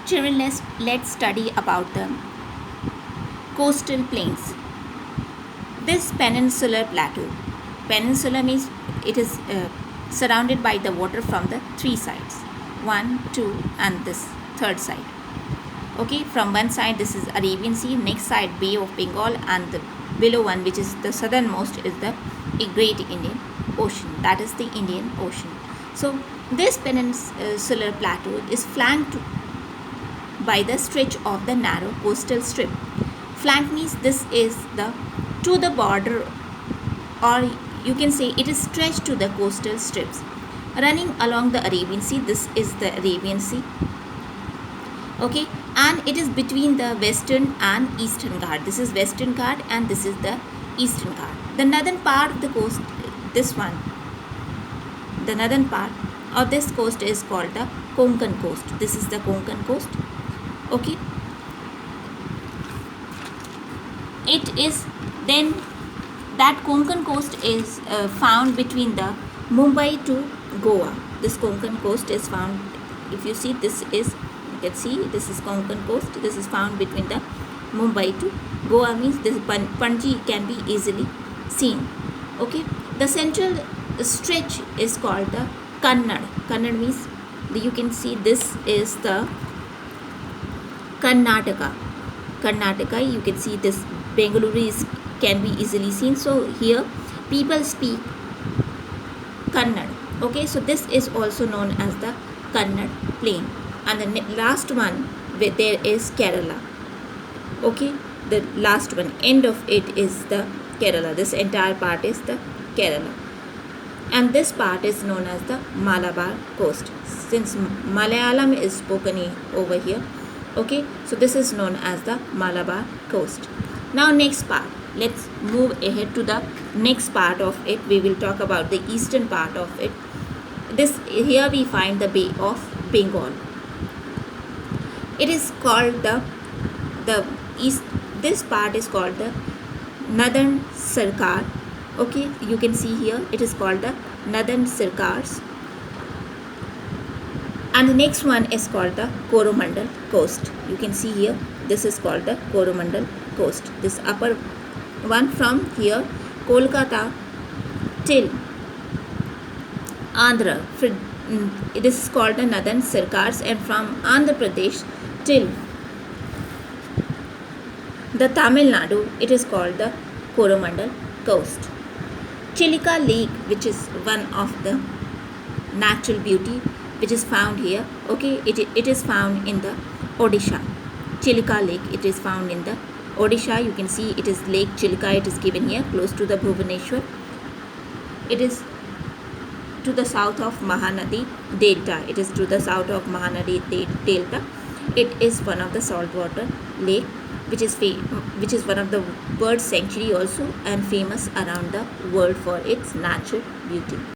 Children, let's study about the coastal plains. This peninsular plateau. Peninsula means it is surrounded by the water from the three sides. One, two, and this third side. Okay, from one side this is Arabian Sea, next side Bay of Bengal, and the below one, which is the southernmost, is the Great Indian Ocean. That is the Indian Ocean. So this peninsular plateau is flanked by the stretch of the narrow coastal strip. Flank means this is the to the border, or you can say it is stretched to the coastal strips running along the Arabian Sea. This is the Arabian Sea. Okay, and it is between the Western and Eastern Ghat. This is Western Ghat and this is the Eastern Ghat. The northern part of the coast, the northern part of this coast is called the Konkan coast. This is the Konkan coast. Okay, it is then that Konkan coast is found between the Mumbai to Goa. This Konkan coast is found, if you see, this is, you can see, this is Konkan coast. This is found between the Mumbai to Goa, means this Panji can be easily seen. Okay, the central stretch is called the Kannad. Kannad means, you can see, this is the Karnataka. Karnataka, you can see this Bengaluru can be easily seen. So here people speak Kannad. Okay, so this is also known as the Kannad plain. And the last one, where there is Kerala. Okay, the last one, end of it is the Kerala. This entire part is the Kerala. And this part is known as the Malabar coast. Since Malayalam is spoken over here, okay, so this is known as the Malabar coast. Now next part, let's move ahead to the next part of it. We will talk about the eastern part of it. Here we find the Bay of Bengal. It is called the east. This part is called the Northern Sarkar. Okay, you can see here it is called the Northern Sarkars. And the next one is called the Coromandel coast. You can see here, this is called the Coromandel coast. This upper one from here, Kolkata till Andhra, it is called the Northern Sarkars, and from Andhra Pradesh till the Tamil Nadu, it is called the Coromandel coast. Chilika Lake, which is one of the natural beauty which is found here. Okay, it is found in the Odisha. Chilika Lake, it is found in the Odisha. You can see it is Lake Chilika. It is given here close to the Bhubaneswar. It is to the south of Mahanadi Delta. It is to the south of Mahanadi Delta. It is one of the saltwater lake, which is one of the bird sanctuary also, and famous around the world for its natural beauty.